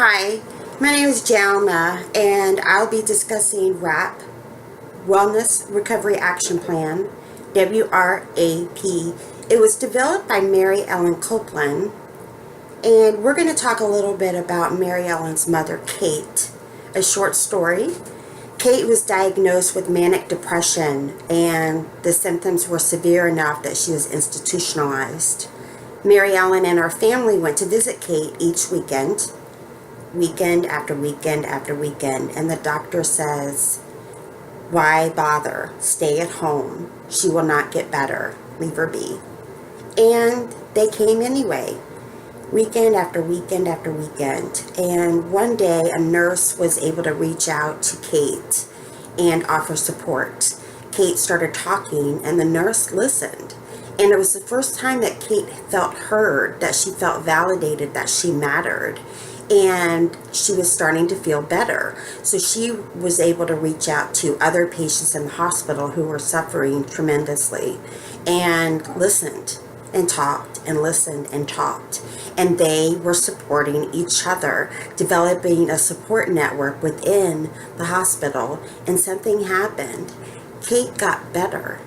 Hi, my name is Jalna, and I'll be discussing WRAP, Wellness Recovery Action Plan, WRAP. It was developed by Mary Ellen Copeland, and we're going to talk a little bit about Mary Ellen's mother, Kate. A short story. Kate was diagnosed with manic depression, and the symptoms were severe enough that she was institutionalized. Mary Ellen and her family went to visit Kate each weekend after weekend after weekend, and the doctor says, "Why bother? Stay at home. She will not get better. Leave her be." And they came anyway, weekend after weekend after weekend. And one day a nurse was able to reach out to Kate and offer support. Kate started talking, and the nurse listened. And it was the first time that Kate felt heard, that she felt validated, that she mattered. And she was starting to feel better. So she was able to reach out to other patients in the hospital who were suffering tremendously, and listened and talked and listened and talked. And they were supporting each other, developing a support network within the hospital. And something happened. Kate got better.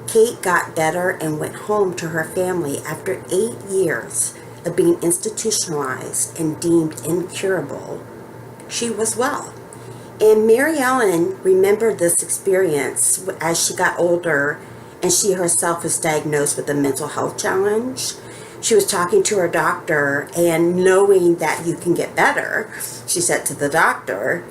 Kate got better and went home to her family after 8 years of being institutionalized and deemed incurable. She was well. And Mary Ellen remembered this experience as she got older, and she herself was diagnosed with a mental health challenge. She was talking to her doctor, and knowing that you can get better, she said to the doctor,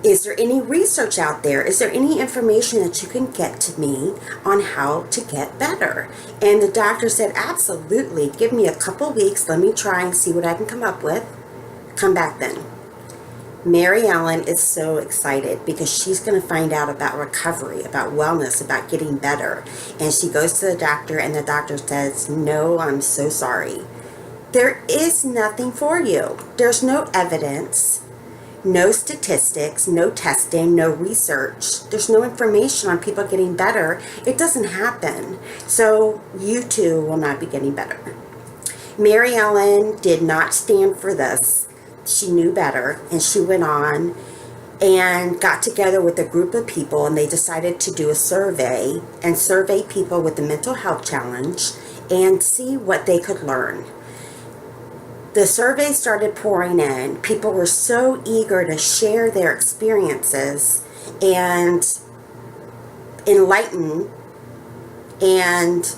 "Is there any research out there? Is there any information that you can get to me on how to get better?" And the doctor said, "Absolutely. Give me a couple weeks. Let me try and see what I can come up with. Come back then." Mary Ellen is so excited because she's going to find out about recovery, about wellness, about getting better. And she goes to the doctor, and the doctor says, "No, I'm so sorry. There is nothing for you. There's no evidence. No statistics, no testing, no research. There's no information on people getting better. It doesn't happen. So you too will not be getting better." Mary Ellen did not stand for this. She knew better, and she went on and got together with a group of people, and they decided to do a survey and survey people with the mental health challenge and see what they could learn. The survey started pouring in. People were so eager to share their experiences and enlighten and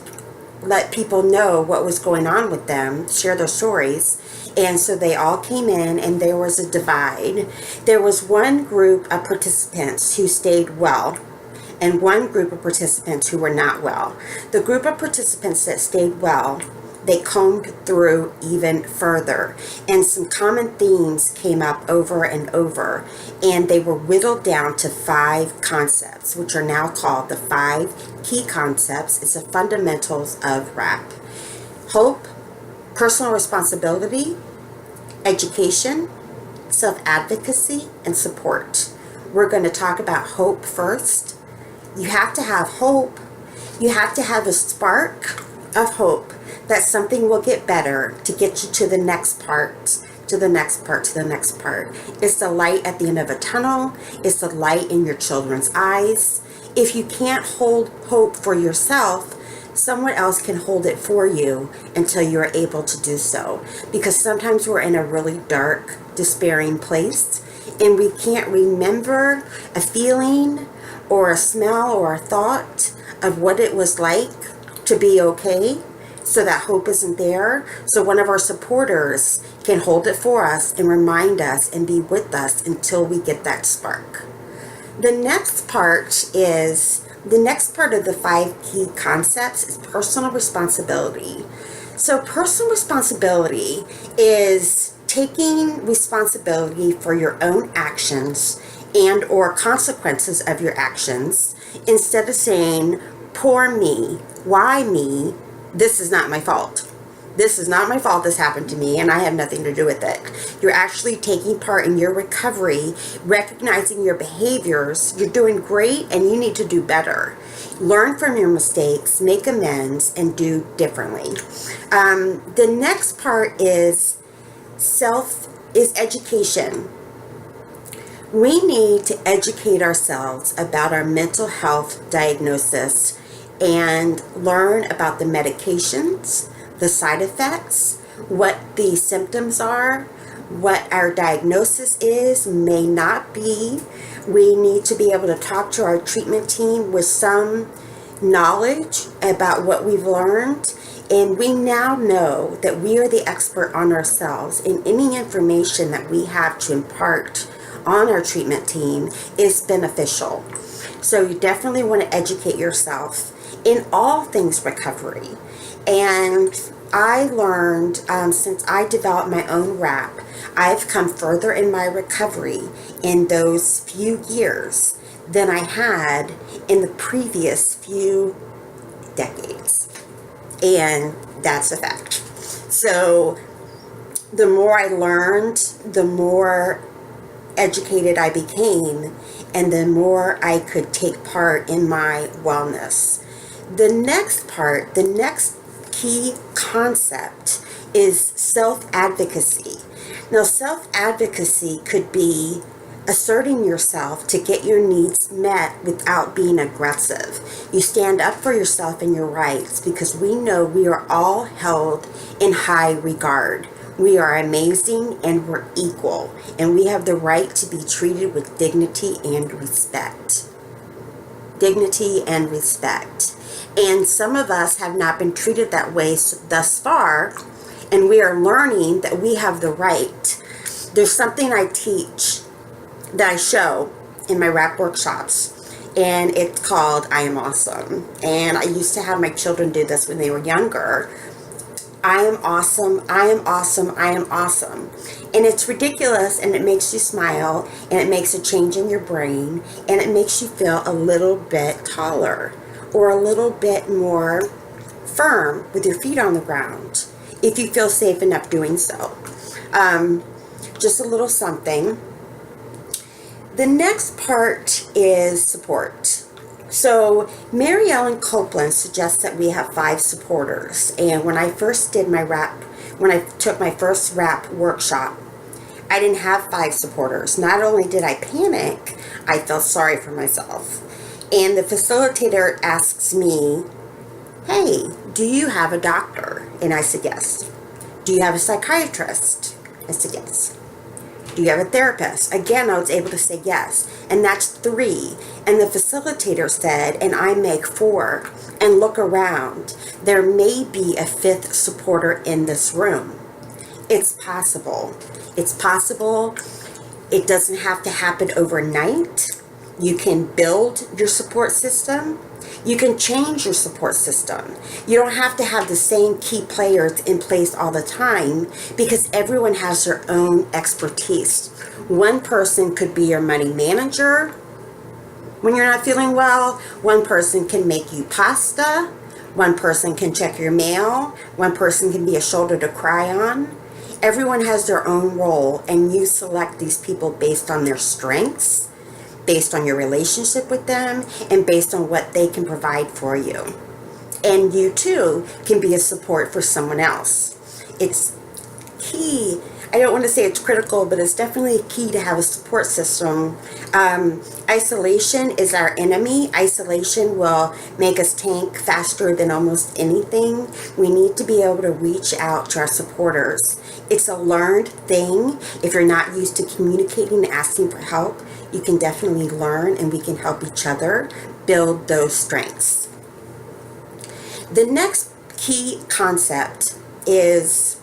let people know what was going on with them, share their stories. And so they all came in, and there was a divide. There was one group of participants who stayed well, and one group of participants who were not well. The group of participants that stayed well, they combed through even further, and some common themes came up over and over, and they were whittled down to 5 concepts, which are now called the 5 key concepts. It's the fundamentals of WRAP: hope, personal responsibility, education, self-advocacy, and support. We're going to talk about hope first. You have to have hope. You have to have a spark of hope that something will get better to get you to the next part, to the next part, to the next part. It's the light at the end of a tunnel. It's the light in your children's eyes. If you can't hold hope for yourself, someone else can hold it for you until you're able to do so. Because sometimes we're in a really dark, despairing place, and we can't remember a feeling or a smell or a thought of what it was like to be okay. So that hope isn't there. So one of our supporters can hold it for us and remind us and be with us until we get that spark. The next part of the 5 key concepts is personal responsibility. So personal responsibility is taking responsibility for your own actions and or consequences of your actions, instead of saying, "Poor me, why me? This is not my fault. This is not my fault. This happened to me, and I have nothing to do with it." You're actually taking part in your recovery, recognizing your behaviors. You're doing great, and you need to do better. Learn from your mistakes, make amends, and do differently. The next part is self is education. We need to educate ourselves about our mental health diagnosis and learn about the medications, the side effects, what the symptoms are, what our diagnosis is, may not be. We need to be able to talk to our treatment team with some knowledge about what we've learned. And we now know that we are the expert on ourselves, and any information that we have to impart on our treatment team is beneficial. So you definitely want to educate yourself in all things recovery. And I learned since I developed my own RAP, I've come further in my recovery in those few years than I had in the previous few decades. And that's a fact. So the more I learned, the more educated I became, and the more I could take part in my wellness. The next part, the next key concept is self-advocacy. Now, self-advocacy could be asserting yourself to get your needs met without being aggressive. You stand up for yourself and your rights, because we know we are all held in high regard. We are amazing and we're equal, and we have the right to be treated with dignity and respect. Dignity and respect. And some of us have not been treated that way thus far, and we are learning that we have the right. There's something I teach that I show in my RAP workshops, and it's called I Am Awesome. And I used to have my children do this when they were younger. I am awesome, I am awesome, I am awesome. And it's ridiculous, and it makes you smile, and it makes a change in your brain, and it makes you feel a little bit taller or a little bit more firm with your feet on the ground, if you feel safe enough doing so. Just a little something. The next part is support. So Mary Ellen Copeland suggests that we have 5 supporters. And when I first did my RAP, when I took my first RAP workshop, I didn't have 5 supporters. Not only did I panic, I felt sorry for myself. And the facilitator asks me, hey, do you have a doctor? And I said, yes. Do you have a psychiatrist? I said, yes. Do you have a therapist? Again, I was able to say yes. And that's 3. And the facilitator said, and I make 4. And look around. There may be a 5th supporter in this room. It's possible. It's possible. It doesn't have to happen overnight. You can build your support system. You can change your support system. You don't have to have the same key players in place all the time, because everyone has their own expertise. One person could be your money manager when you're not feeling well. One person can make you pasta. One person can check your mail. One person can be a shoulder to cry on. Everyone has their own role, and you select these people based on their strengths, based on your relationship with them, and based on what they can provide for you. And you too can be a support for someone else. It's key. I don't want to say it's critical, but it's definitely key to have a support system. Isolation is our enemy. Isolation will make us tank faster than almost anything. We need to be able to reach out to our supporters. It's a learned thing. If you're not used to communicating and asking for help, you can definitely learn, and we can help each other build those strengths. The next key concept is,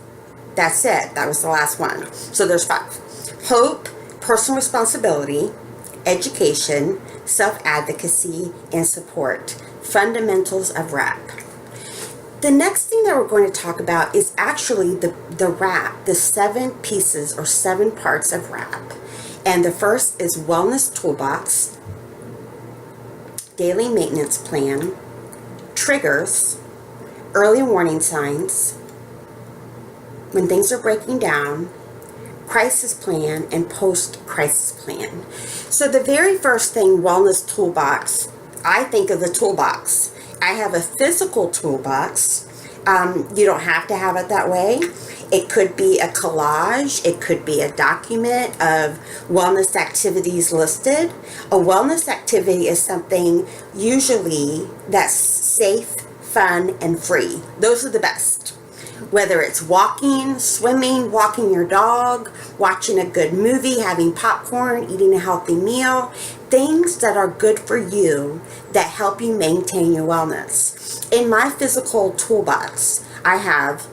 that's it. That was the last one. So there's 5. Hope, personal responsibility, education, self-advocacy, and support. Fundamentals of RAP. The next thing that we're going to talk about is actually the RAP, the 7 pieces or 7 parts of RAP. And the first is Wellness Toolbox, Daily Maintenance Plan, Triggers, Early Warning Signs, When Things Are Breaking Down, Crisis Plan, and Post-Crisis Plan. So the very first thing, Wellness Toolbox, I think of the toolbox. I have a physical toolbox. You don't have to have it that way. It could be a collage. It could be a document of wellness activities listed. A wellness activity is something usually that's safe, fun, and free. Those are the best. Whether it's walking, swimming, walking your dog, watching a good movie, having popcorn, eating a healthy meal, things that are good for you that help you maintain your wellness. In my physical toolbox, I have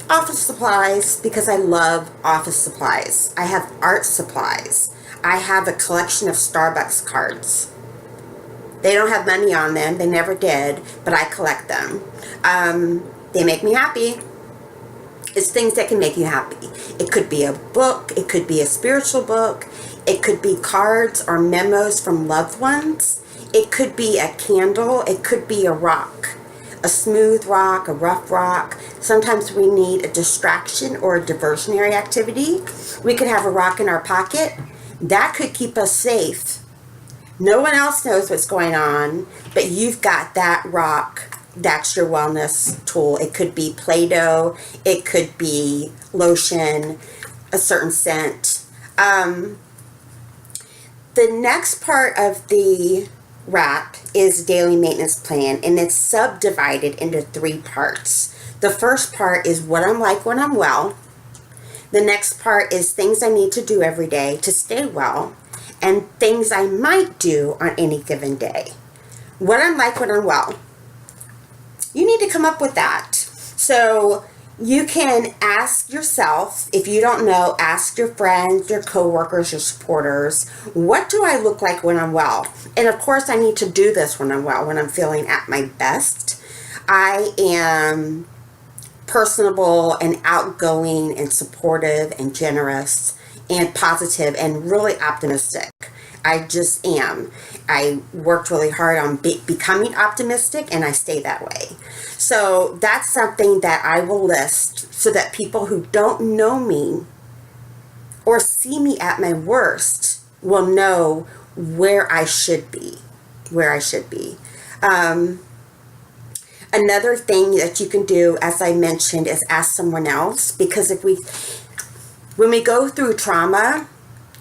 office supplies because I love office supplies. I have art supplies. I have a collection of Starbucks cards. They don't have money on them. They never did, but I collect them. They make me happy. It's things that can make you happy. It could be a book. It could be a spiritual book. It could be cards or memos from loved ones. It could be a candle. It could be a rock. A smooth rock, a rough rock. Sometimes we need a distraction or a diversionary activity. We could have a rock in our pocket. That could keep us safe. No one else knows what's going on, but you've got that rock. That's your wellness tool. It could be Play-Doh. It could be lotion, a certain scent. The next part of the wrap is daily maintenance plan, and it's subdivided into 3 parts. The first part is what I'm like when I'm well. The next part is things I need to do every day to stay well, and things I might do on any given day. What I'm like when I'm well. You need to come up with that. So you can ask yourself, if you don't know, ask your friends, your coworkers, your supporters, what do I look like when I'm well? And of course, I need to do this when I'm well, when I'm feeling at my best. I am personable and outgoing and supportive and generous and positive and really optimistic. I just am. I worked really hard on becoming optimistic, and I stay that way. So that's something that I will list so that people who don't know me or see me at my worst will know where I should be. Another thing that you can do, as I mentioned, is ask someone else, because when we go through trauma,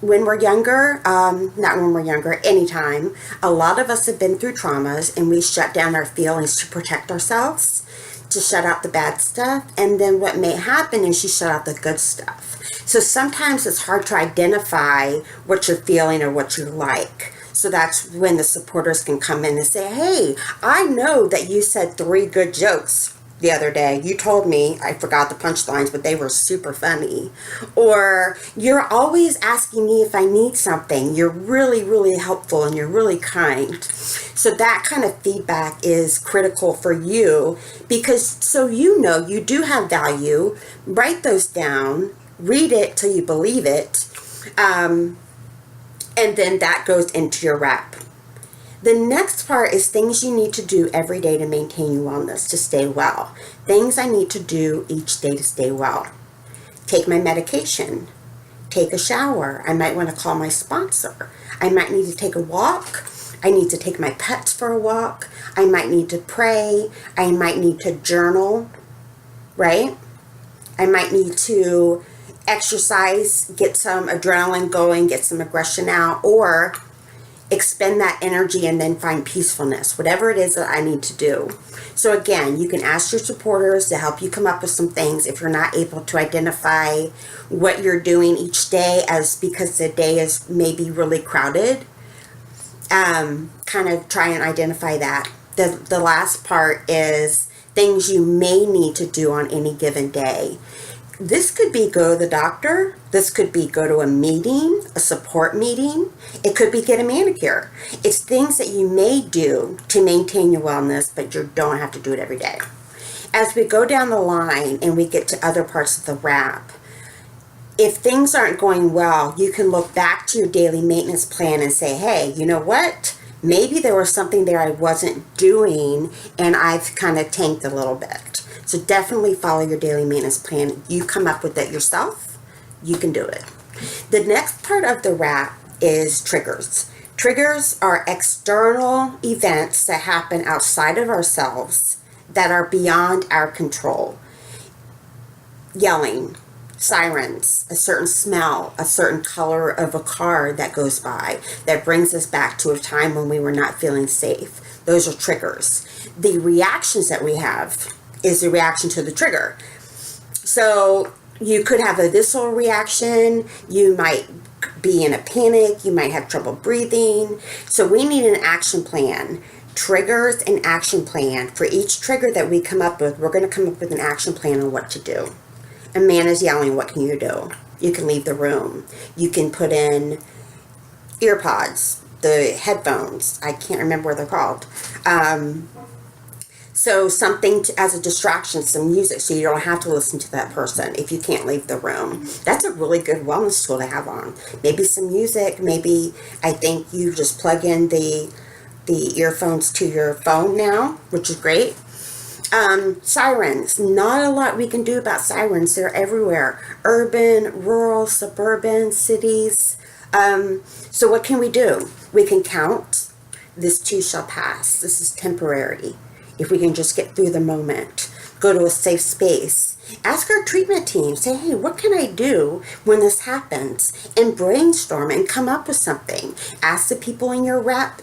when we're younger, not when we're younger, anytime, a lot of us have been through traumas and we shut down our feelings to protect ourselves, to shut out the bad stuff. And then what may happen is you shut out the good stuff. So sometimes it's hard to identify what you're feeling or what you like. So that's when the supporters can come in and say, hey, I know that you said 3 good jokes the other day. You told me, I forgot the punchlines, but they were super funny. Or you're always asking me if I need something. You're really, really helpful and you're really kind. So that kind of feedback is critical for you, because so you know you do have value. Write those down, read it till you believe it, and then that goes into your wrap. The next part is things you need to do every day to maintain your wellness, to stay well. Things I need to do each day to stay well. Take my medication. Take a shower. I might want to call my sponsor. I might need to take a walk. I need to take my pets for a walk. I might need to pray. I might need to journal, right? I might need to exercise, get some adrenaline going, get some aggression out, or expend that energy and then find peacefulness, whatever it is that I need to do. So again, you can ask your supporters to help you come up with some things if you're not able to identify what you're doing each day, as because the day is maybe really crowded. Kind of try and identify that. The last part is things you may need to do on any given day. This could be go to the doctor. This could be go to a meeting, a support meeting. It could be get a manicure. It's things that you may do to maintain your wellness, but you don't have to do it every day. As we go down the line and we get to other parts of the wrap, if things aren't going well, you can look back to your daily maintenance plan and say, hey, you know what? Maybe there was something there I wasn't doing and I've kind of tanked a little bit. So definitely follow your daily maintenance plan. You come up with it yourself. You can do it. The next part of the wrap is triggers. Triggers are external events that happen outside of ourselves that are beyond our control. yelling, sirens, a certain smell, a certain color of a car that goes by that brings us back to a time when we were not feeling safe. Those are triggers. The reactions that we have is the reaction to the trigger. So you could have a visceral reaction. You might be in a panic. You might have trouble breathing. So we need an action plan. Triggers and action plan. For each trigger that we come up with, we're going to come up with an action plan on what to do. A man is yelling, what can you do? You can leave the room. You can put in ear pods, the headphones. I can't remember what they're called. So something as a distraction, some music, so you don't have to listen to that person if you can't leave the room. That's a really good wellness tool to have on. Maybe some music. Maybe I think you just plug in the earphones to your phone now, which is great. Sirens. Not a lot we can do about sirens. They're everywhere. Urban, rural, suburban, cities. So what can we do? We can count. This too shall pass. This is temporary. If we can just get through the moment. Go to a safe space. Ask our treatment team. Say, hey, what can I do when this happens? And brainstorm and come up with something. Ask the people in your rap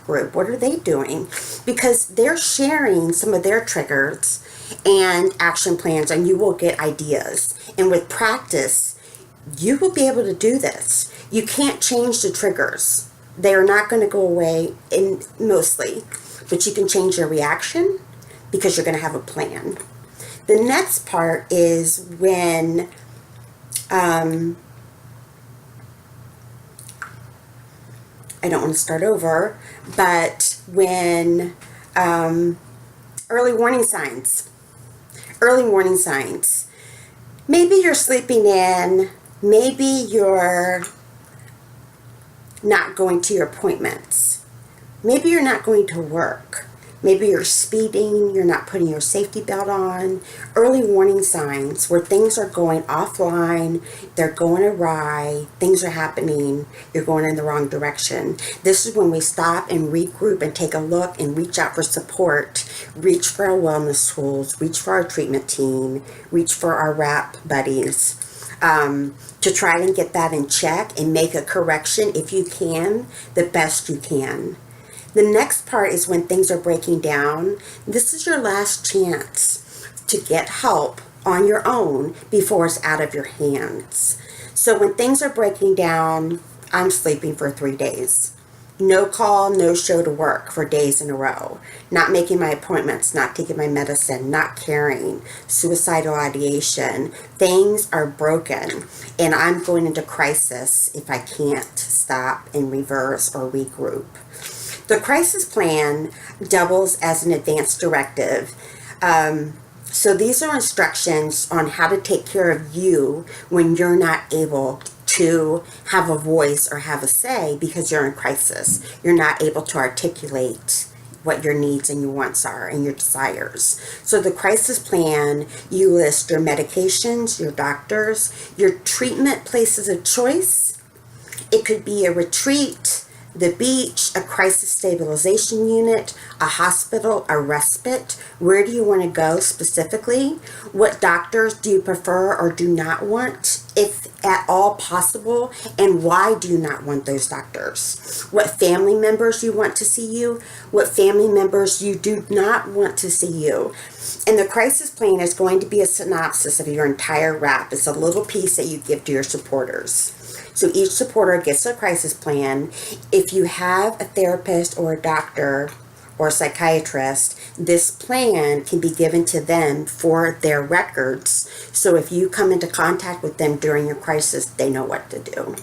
group, what are they doing? Because they're sharing some of their triggers and action plans, and you will get ideas. And with practice, you will be able to do this. You can't change the triggers. They are not going to go away mostly. But you can change your reaction because you're going to have a plan. The next part is when I don't want to start over, but when early warning signs. Early warning signs. Maybe you're sleeping in. Maybe you're not going to your appointments. Maybe you're not going to work. Maybe you're speeding, you're not putting your safety belt on. Early warning signs where things are going offline, they're going awry, things are happening, you're going in the wrong direction. This is when we stop and regroup and take a look and reach out for support, reach for our wellness tools, reach for our treatment team, reach for our RAP buddies. To try and get that in check and make a correction if you can, the best you can. The next part is when things are breaking down. This is your last chance to get help on your own before it's out of your hands. So when things are breaking down, I'm sleeping for 3 days. No call, no show to work for days in a row. Not making my appointments, not taking my medicine, not caring, suicidal ideation. Things are broken, and I'm going into crisis if I can't stop and reverse or regroup. The crisis plan doubles as an advance directive. So these are instructions on how to take care of you when you're not able to have a voice or have a say because you're in crisis. You're not able to articulate what your needs and your wants are and your desires. So the crisis plan, you list your medications, your doctors, your treatment places of choice. It could be a retreat, the beach, a crisis stabilization unit, a hospital, a respite. Where do you want to go specifically? What doctors do you prefer or do not want, if at all possible? And why do you not want those doctors? What family members you want to see you? What family members you do not want to see you? And the crisis plan is going to be a synopsis of your entire RAP. It's a little piece that you give to your supporters. So each supporter gets a crisis plan. If you have a therapist or a doctor or a psychiatrist, this plan can be given to them for their records. So if you come into contact with them during your crisis, they know what to do.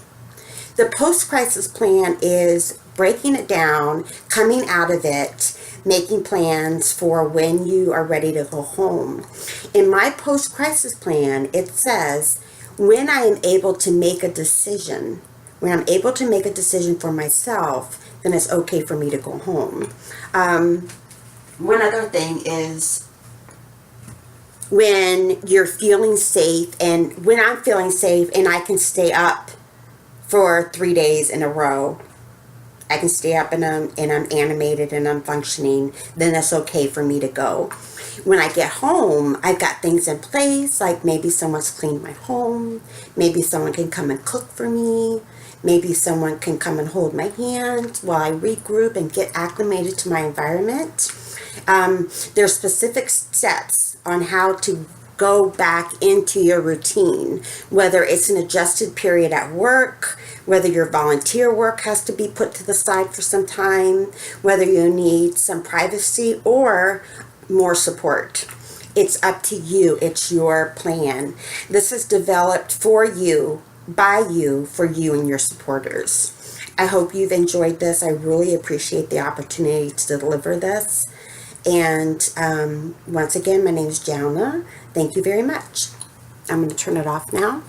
The post-crisis plan is breaking it down, coming out of it, making plans for when you are ready to go home. In my post-crisis plan, it says, when I am able to make a decision, when I'm able to make a decision for myself, then it's okay for me to go home. One other thing is when you're feeling safe, and when I'm feeling safe and I can stay up for 3 days in a row, I can stay up and I'm animated and I'm functioning, then it's okay for me to go. When I get home, I've got things in place, like maybe someone's cleaned my home, maybe someone can come and cook for me, maybe someone can come and hold my hand while I regroup and get acclimated to my environment. There's specific steps on how to go back into your routine, whether it's an adjusted period at work, whether your volunteer work has to be put to the side for some time, whether you need some privacy or more support. It's up to you. It's your plan. This is developed for you, by you, for you and your supporters. I hope you've enjoyed this. I really appreciate the opportunity to deliver this. And once again, my name is Jalna. Thank you very much. I'm going to turn it off now.